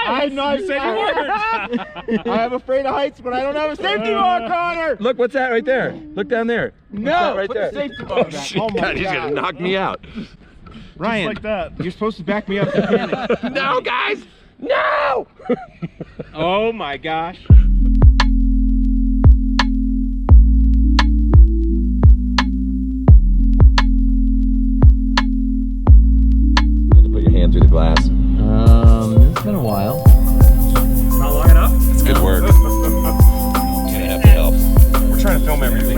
I'm not. You said you weren't. I'm afraid of heights, but I don't have a safety bar, Connor. Look, what's that right there? Look down there. No, right put there. the safety bar back. Oh my God, he's gonna knock me out. Ryan, Just like that. you're supposed to back me up. No, guys, no! Oh my gosh. Put your hand through the glass. It's been a while. Not long enough? It's good work. You're gonna have to help. We're trying to film everything.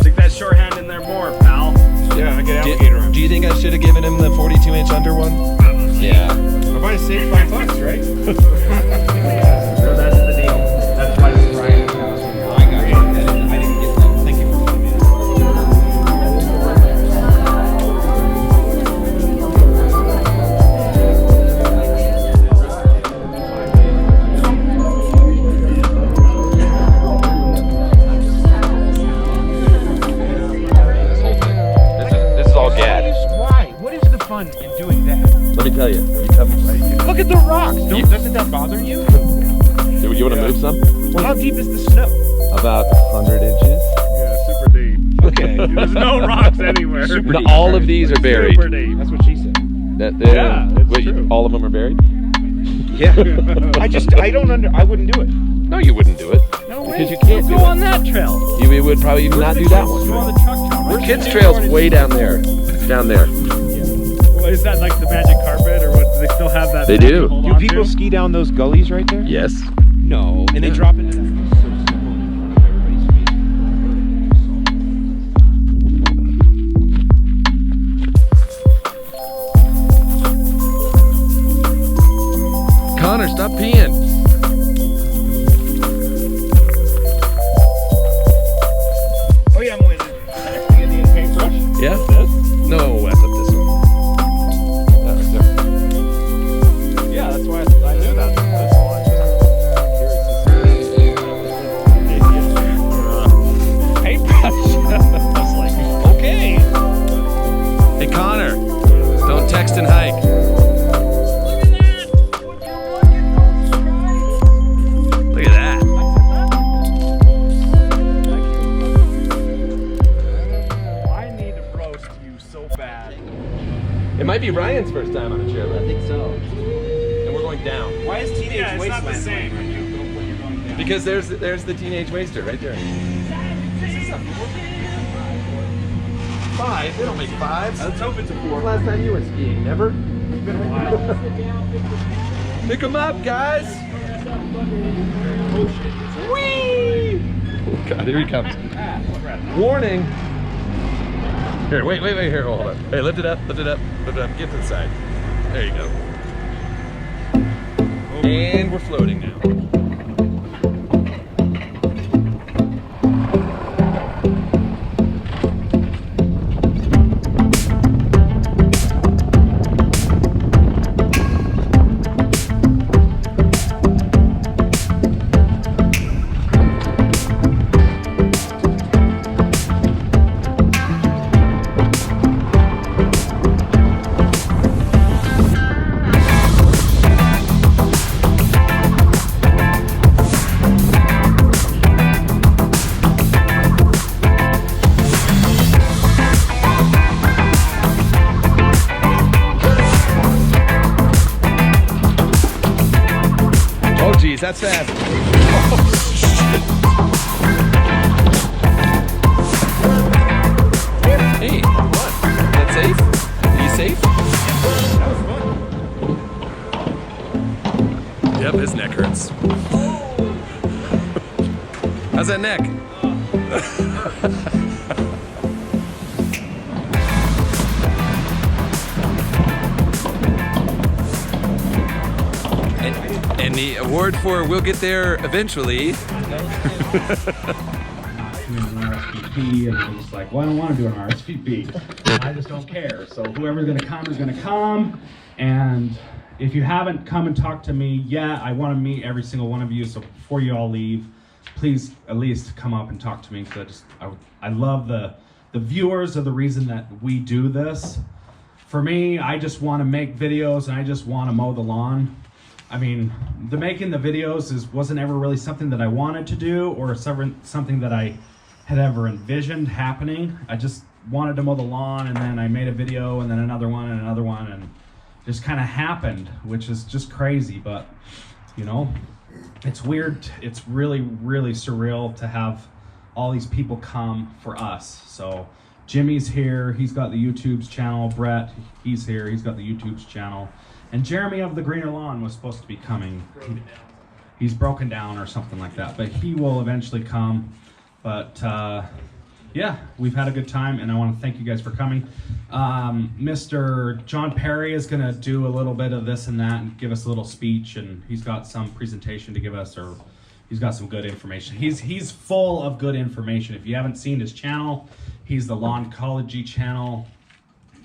Stick that shorthand in there more, pal. Yeah, I get alligator arms. Do you think I should have given him the 42-inch under one? Yeah. I might have saved $5, right? So that's the deal. That's why this is Ryan. I got you. I didn't get that. Thank you for coming in. This is all gad. Why? What is the fun in doing that? Let me tell you. You come. Look at the rocks. Doesn't that bother you? You want to move some? Well, how deep is the snow? About 100 inches. Yeah, super deep. Okay. There's no rocks anywhere. No, all of these are buried. Super deep. That's what she said. Yeah, that's true. All of them are buried? Yeah. I don't I wouldn't do it. No, you wouldn't do it. No way. Because you can't Go do on that trail. it. You would probably even not do that Go on one. the truck trail. The kids' trail's way down there. Down there. Well, is that like the magic carpet, or what? Do they still have that? They thing do. to hold Do on people to? ski down those gullies right there? Yes. No. And they drop into that. Connor, stop peeing. Oh yeah, I'm winning. You need a paintbrush? Yeah? No, that's not this one. That right there. Yeah, that's why I knew that. That's all. Paintbrush. I was like, okay. Hey, Connor, don't text and hike. Look at that. I need to roast you so bad. It might be Ryan's first time on a chairlift. I think so. And we're going down. Why is Teenage Yeah, it's not the Wasteland same playing when you're going down? Because there's the teenage waster right there. 5? They don't make 5s. Let's hope it's a 4. Last time you went skiing, never? Pick them up, guys! Whee! God, here he comes. Warning! Here, wait, here, hold on. Hey, lift it up, get to the side. There you go. And we're floating now. That's fast. Oh, shit. Hey, what? That safe? Are you safe? That was fun. Yep, his neck hurts. How's that neck? And the award for we'll get there eventually. RSVP, and I'm just like, well, I don't want to do an RSVP. I just don't care. So whoever's going to come is going to come. And if you haven't come and talked to me yet, I want to meet every single one of you. So before you all leave, please at least come up and talk to me. Because I love the viewers are the reason that we do this. for me, I just want to make videos and I just want to mow the lawn. I mean, making the videos wasn't ever really something that I wanted to do or something that I had ever envisioned happening. I just wanted to mow the lawn, and then I made a video, and then another one, and it just kind of happened, which is just crazy. But you know, it's weird. It's really, really surreal to have all these people come for us. So Jimmy's here. He's got the YouTube's channel. Brett, he's here. He's got the YouTube's channel. And Jeremy of the Greener Lawn was supposed to be coming. He's broken down or something like that, but he will eventually come. But yeah, we've had a good time, and I want to thank you guys for coming. Mr. John Perry is going to do a little bit of this and that and give us a little speech, and he's got some presentation to give us, or he's got some good information. He's full of good information. If you haven't seen his channel, he's the Lawncology channel,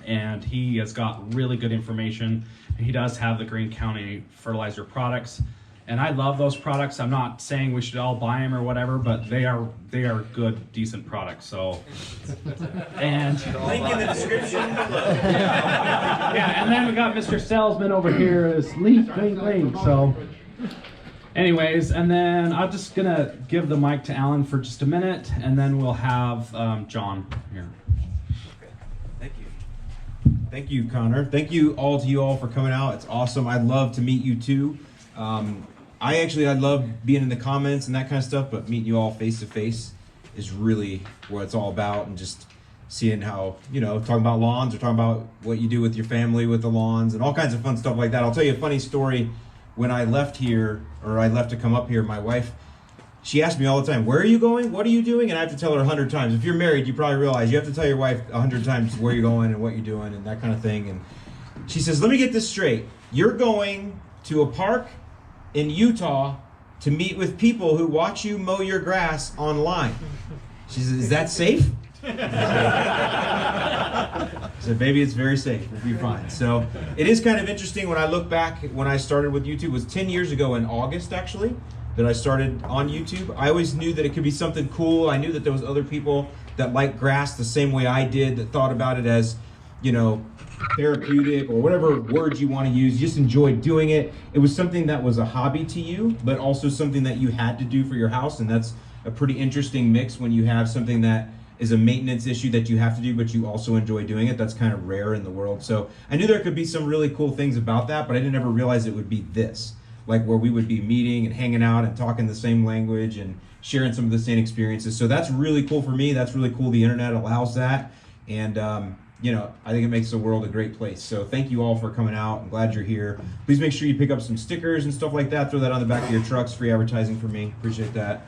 and he has got really good information. And he does have the Greene County fertilizer products, and I love those products. I'm not saying we should all buy them or whatever, but they are good, decent products. So, and Link in the description. yeah, and then we got Mr. Salesman over here is Leaf Cling. So, anyways, and then I'm just gonna give the mic to Alan for just a minute, and then we'll have John here. Thank you, Connor. Thank you all to you all for coming out. It's awesome. I'd love to meet you too. I love being in the comments and that kind of stuff, but meeting you all face to face is really what it's all about, and just seeing how, you know, talking about lawns or talking about what you do with your family with the lawns and all kinds of fun stuff like that. I'll tell you a funny story. When I left here, or I left to come up here, my wife, she asked me all the time, where are you going? What are you doing? And I have to tell her 100 times. If you're married, you probably realize you have to tell your wife 100 times where you're going and what you're doing and that kind of thing. And she says, let me get this straight. You're going to a park in Utah to meet with people who watch you mow your grass online. She says, is that safe? I said, baby, it's very safe. We'll be fine. So it is kind of interesting when I look back when I started with YouTube. It was 10 years ago in August, actually, that I started on YouTube. I always knew that it could be something cool. I knew that there was other people that liked grass the same way I did, that thought about it as, you know, therapeutic or whatever words you want to use. You just enjoyed doing it. It was something that was a hobby to you, but also something that you had to do for your house. And that's a pretty interesting mix when you have something that is a maintenance issue that you have to do, but you also enjoy doing it. That's kind of rare in the world. So I knew there could be some really cool things about that, but I didn't ever realize it would be this. Like where we would be meeting and hanging out and talking the same language and sharing some of the same experiences. So that's really cool for me. That's really cool. The internet allows that. And, you know, I think it makes the world a great place. So thank you all for coming out. I'm glad you're here. Please make sure you pick up some stickers and stuff like that. Throw that on the back of your trucks. Free advertising for me. Appreciate that.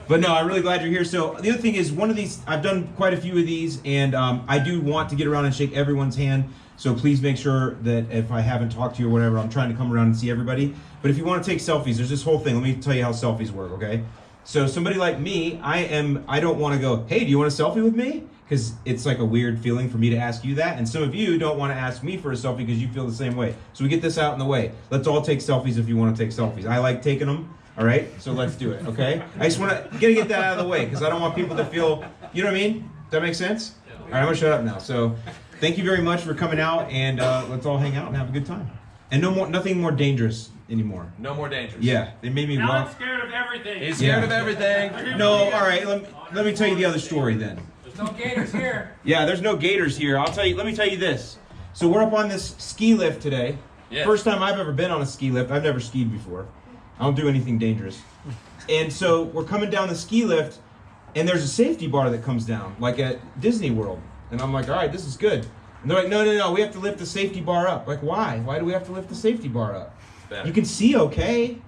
But no, I'm really glad you're here. So the other thing is, one of these, I've done quite a few of these, and I do want to get around and shake everyone's hand. So please make sure that if I haven't talked to you or whatever, I'm trying to come around and see everybody. But if you want to take selfies, there's this whole thing. Let me tell you how selfies work, okay? So somebody like me, I don't want to go, hey, do you want a selfie with me? Because it's like a weird feeling for me to ask you that. And some of you don't want to ask me for a selfie because you feel the same way. So we get this out in the way. Let's all take selfies if you want to take selfies. I like taking them, all right? So let's do it, okay? I just want to get that out of the way because I don't want people to feel, you know what I mean? Does that make sense? All right, I'm going to shut up now. So thank you very much for coming out, and let's all hang out and have a good time. And nothing more dangerous anymore. No more dangerous. Yeah, they made me walk. I'm scared of everything. He's scared of everything. No, all right. Let me tell you the other story then. There's no gators here. Yeah, there's no gators here. Let me tell you this. So we're up on this ski lift today. Yes. First time I've ever been on a ski lift. I've never skied before. I don't do anything dangerous. And so we're coming down the ski lift, and there's a safety bar that comes down, like at Disney World. And I'm like, all right, this is good. And they're like, no, we have to lift the safety bar up. Like, why? Why do we have to lift the safety bar up? Better. You can see okay.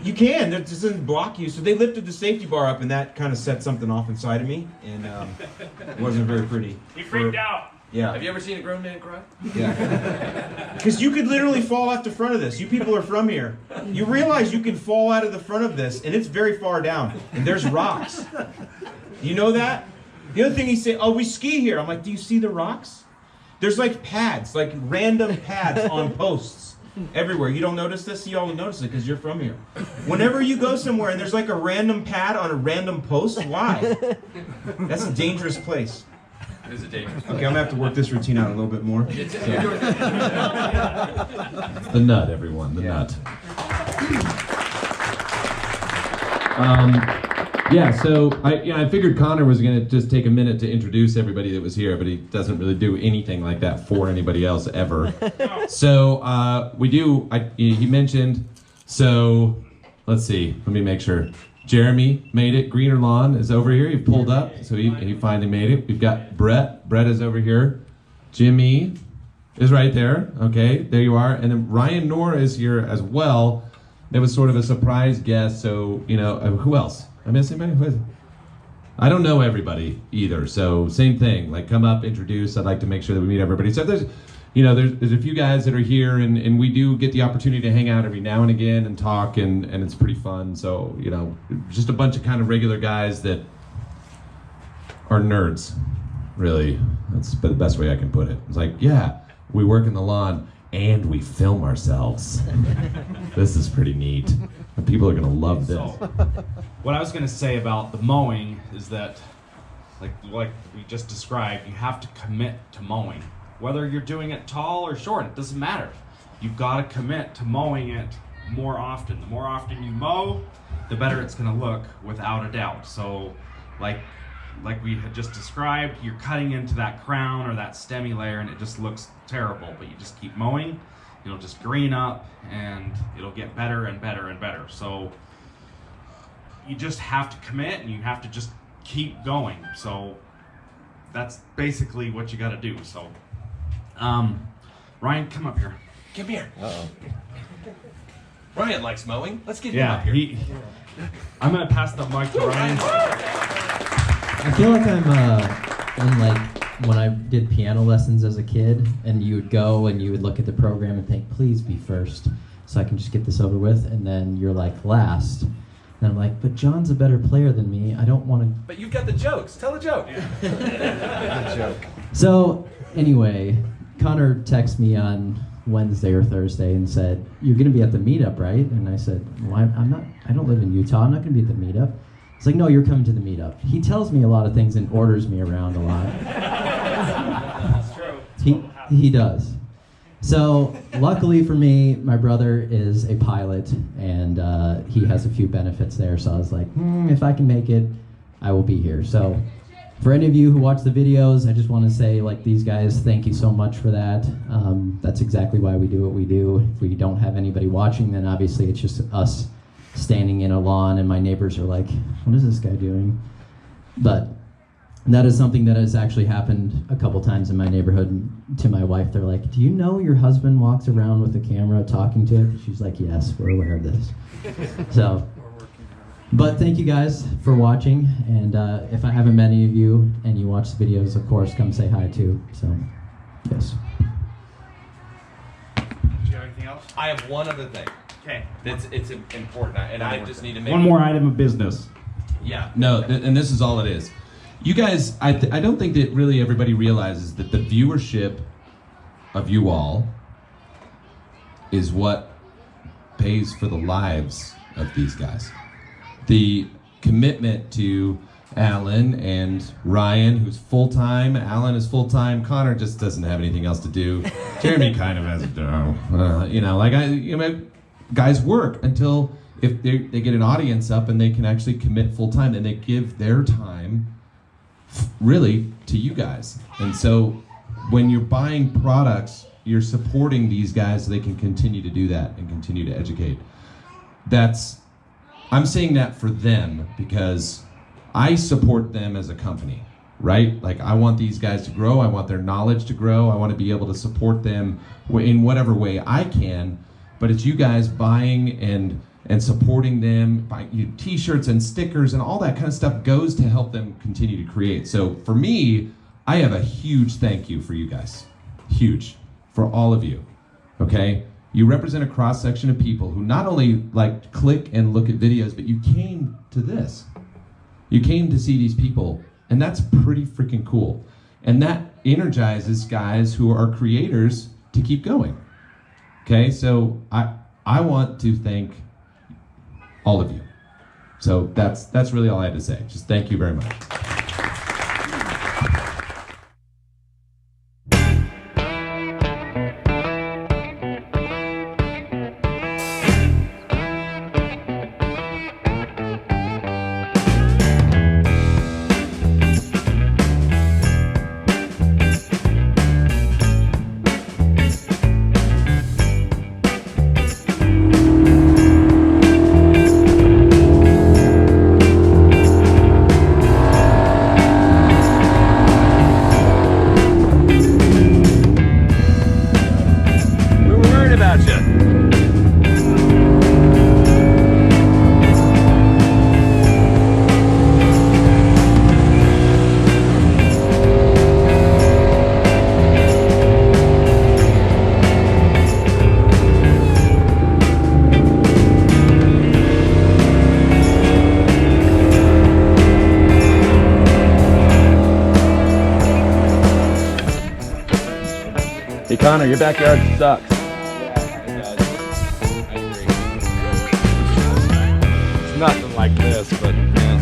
You can. It doesn't block you. So they lifted the safety bar up, and that kind of set something off inside of me, and it wasn't very pretty. He freaked out. Yeah. Have you ever seen a grown man cry? Yeah. Because you could literally fall out the front of this. You people are from here. You realize you can fall out of the front of this, and it's very far down, and there's rocks. You know that? The other thing he said, oh, we ski here. I'm like, do you see the rocks? There's like pads, like random pads on posts everywhere. You don't notice this? You all notice it because you're from here. Whenever you go somewhere and there's like a random pad on a random post, why? That's a dangerous place. This is dangerous. Okay, I'm gonna have to work this routine out a little bit more. The nut, everyone, the nut. Yeah, so I figured Connor was going to just take a minute to introduce everybody that was here, but he doesn't really do anything like that for anybody else ever. So he mentioned, so let's see, let me make sure. Jeremy made it. Greener Lawn is over here. He pulled up, so he finally made it. We've got Brett. Brett is over here. Jimmy is right there. Okay, there you are. And then Ryan Knorr is here as well. It was sort of a surprise guest, so, who else? I miss anybody? Who is it? I don't know everybody either, so same thing. Like, come up, introduce. I'd like to make sure that we meet everybody. So there's a few guys that are here, and we do get the opportunity to hang out every now and again and talk, and it's pretty fun. So, just a bunch of kind of regular guys that are nerds, really. That's the best way I can put it. It's like, yeah, we work in the lawn, and we film ourselves. This is pretty neat. And people are gonna love this. So, what I was gonna say about the mowing is that, like we just described, you have to commit to mowing. Whether you're doing it tall or short, it doesn't matter. You've gotta commit to mowing it more often. The more often you mow, the better it's gonna look, without a doubt. So, like we had just described, you're cutting into that crown or that stemmy layer and it just looks terrible, but you just keep mowing, it'll just green up and it'll get better and better and better. So you just have to commit and you have to just keep going. So that's basically what you got to do. So Ryan, come up here. Come here. Uh-oh. Ryan likes mowing. Let's get him Yeah, up here. I'm gonna pass the mic to Ryan. I feel like I'm in when I did piano lessons as a kid, and you would go and you would look at the program and think, please be first, so I can just get this over with, and then you're like last. And I'm like, but John's a better player than me. I don't want to. But you've got the jokes. Tell a joke. Good joke. So anyway, Connor texted me on Wednesday or Thursday and said, you're going to be at the meetup, right? And I said, well, I'm not. I don't live in Utah. I'm not going to be at the meetup. It's like, no, you're coming to the meetup. He tells me a lot of things and orders me around a lot. That's true. He does. So luckily for me, my brother is a pilot, and he has a few benefits there. So I was like, if I can make it, I will be here. So for any of you who watch the videos, I just want to say, like, these guys, thank you so much for that. That's exactly why we do what we do. If we don't have anybody watching, then obviously it's just us standing in a lawn, and my neighbors are like, what is this guy doing? But that is something that has actually happened a couple times in my neighborhood. To my wife, they're like, do you know your husband walks around with a camera talking to it? She's like, yes, we're aware of this. So, but thank you guys for watching, and if I haven't met any of you and you watch the videos, of course, come say hi too. So, yes. Do you have anything else? I have one other thing. Okay. It's important, and I just need to make One more item of business. Yeah. No, and this is all it is. You guys, I don't think that really everybody realizes that the viewership of you all is what pays for the lives of these guys. The commitment to Alan and Ryan, who's full-time. Alan is full-time. Connor just doesn't have anything else to do. Jeremy kind of has a job. Guys work until if they get an audience up and they can actually commit full-time, and they give their time really to you guys. And so when you're buying products, you're supporting these guys so they can continue to do that and continue to educate. I'm saying that for them because I support them as a company, right? Like, I want these guys to grow. I want their knowledge to grow. I want to be able to support them in whatever way I can. But it's you guys buying and supporting them, buying t-shirts and stickers and all that kind of stuff goes to help them continue to create. So for me, I have a huge thank you for you guys. Huge. For all of you. Okay? You represent a cross-section of people who not only click and look at videos, but you came to this. You came to see these people, and that's pretty freaking cool. And that energizes guys who are creators to keep going. Okay, so I want to thank all of you. So that's really all I had to say. Just thank you very much. Connor, your backyard sucks. It's nothing like this, but yeah.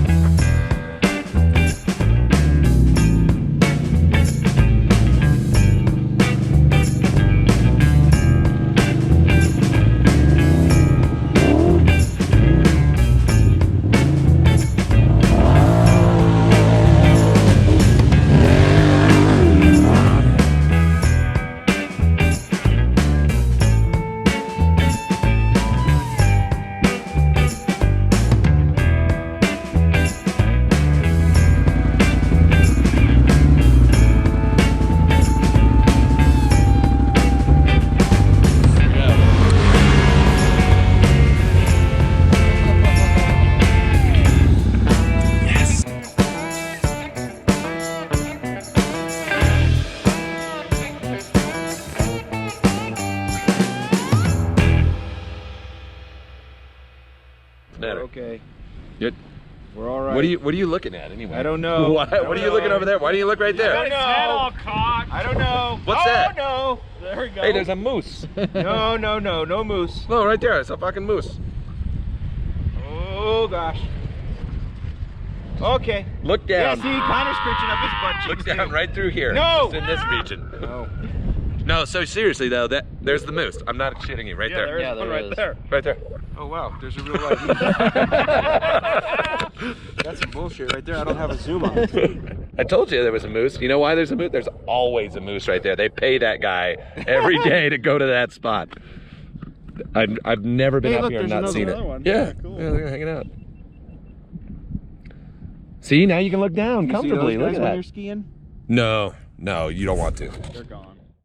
Okay. Good. We're all right. What are you looking at anyway? I don't know. What are you looking over there? Why do you look right there? I don't know. I don't know. What's that? Oh, no. There we go. Hey, there's a moose. No moose. No, right there. It's a fucking moose. Oh, gosh. Okay. Look down. Yeah, see, Connor's scritching up his butt cheeks. Look down too. right through here. No. Just in this region. No. No, so seriously though, there's the moose. I'm not shitting you. Right Yeah, there. there is one right there. Right there. Oh, wow. There's a real life moose. That's some bullshit right there. I don't have a zoom on. I told you there was a moose. You know why there's a moose? There's always a moose right there. They pay that guy every day to go to that spot. I've never been up here and not seen it. One. Yeah, Cool. yeah, they're hanging out. See, now you can look down comfortably. You see those Look guys at when that. you're skiing? No, you don't want to. They're gone.